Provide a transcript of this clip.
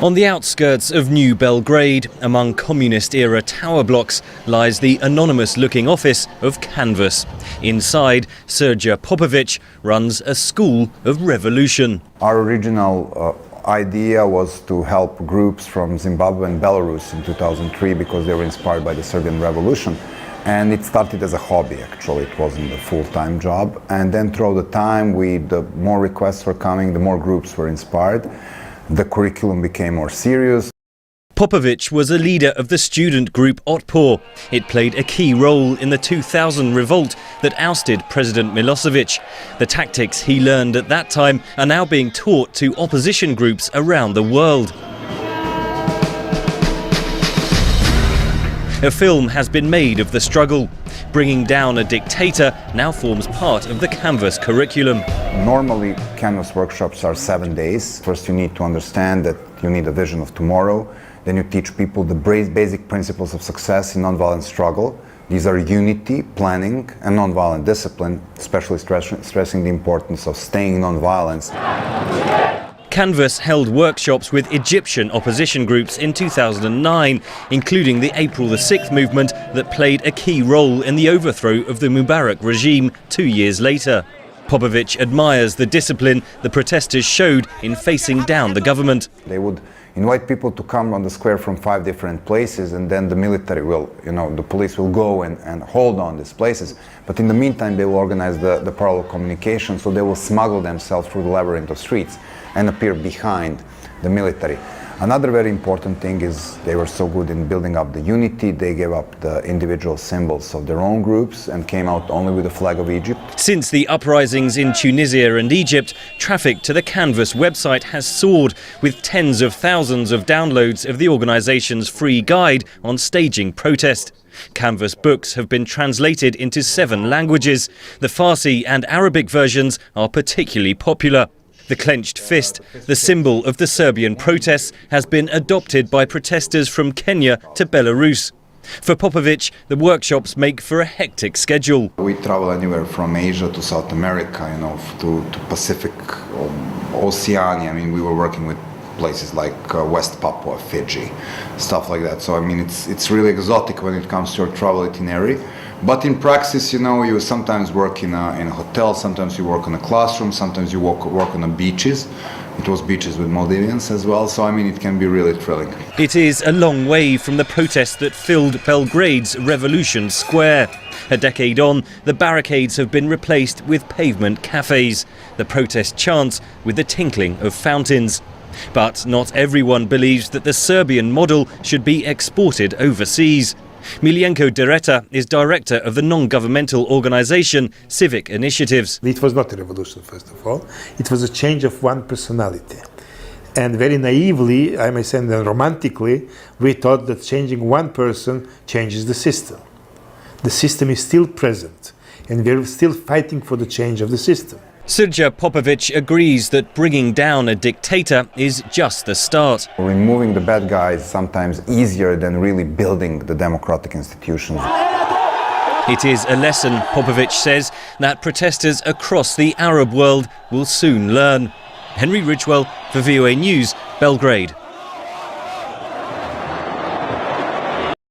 On the outskirts of New Belgrade, among communist-era tower blocks, lies the anonymous-looking office of Canvas. Inside, Srđa Popović runs a school of revolution. Our original idea was to help groups from Zimbabwe and Belarus in 2003 because they were inspired by the Serbian Revolution. And it started as a hobby, actually. It wasn't a full-time job. And then throughout the time, the more requests were coming, the more groups were inspired. The curriculum became more serious. Popović was a leader of the student group Otpor. It played a key role in the 2000 revolt that ousted President Milosevic. The tactics he learned at that time are now being taught to opposition groups around the world. A film has been made of the struggle. Bringing down a dictator now forms part of the Canvas curriculum. Normally, Canvas workshops are 7 days. First, you need to understand that you need a vision of tomorrow. Then you teach people the basic principles of success in nonviolent struggle. These are unity, planning, and nonviolent discipline, especially stressing the importance of staying in nonviolence. Canvas held workshops with Egyptian opposition groups in 2009, including the April the 6th movement that played a key role in the overthrow of the Mubarak regime 2 years later. Popović admires the discipline the protesters showed in facing down the government. They would invite people to come on the square from 5 different places, and then the military will, the police will go and hold on these places. But in the meantime, they will organize the parallel communication, so they will smuggle themselves through the labyrinth of streets and appear behind the military. Another very important thing is they were so good in building up the unity, they gave up the individual symbols of their own groups and came out only with the flag of Egypt. Since the uprisings in Tunisia and Egypt, traffic to the Canvas website has soared, with tens of thousands of downloads of the organisation's free guide on staging protest. Canvas books have been translated into 7 languages. The Farsi and Arabic versions are particularly popular. The clenched fist, the symbol of the Serbian protests, has been adopted by protesters from Kenya to Belarus. For Popović, the workshops make for a hectic schedule. We travel anywhere from Asia to South America, to Pacific, Oceania. I mean, we were working with places like West Papua, Fiji, stuff like that. So, I mean, it's really exotic when it comes to your travel itinerary. But in practice, you sometimes work in a hotel, sometimes you work on a classroom, sometimes you work on the beaches. It was beaches with Maldivians as well, so I mean it can be really thrilling. It is a long way from the protests that filled Belgrade's Revolution Square. A decade on, the barricades have been replaced with pavement cafes, the protest chants with the tinkling of fountains. But not everyone believes that the Serbian model should be exported overseas. Miljenko Dereta is director of the non-governmental organisation Civic Initiatives. It was not a revolution, first of all. It was a change of one personality. And very naively, I may say, and romantically, we thought that changing one person changes the system. The system is still present, and we're still fighting for the change of the system. Srđa Popović agrees that bringing down a dictator is just the start. Removing the bad guys is sometimes easier than really building the democratic institutions. It is a lesson, Popović says, that protesters across the Arab world will soon learn. Henry Ridgwell for VOA News, Belgrade.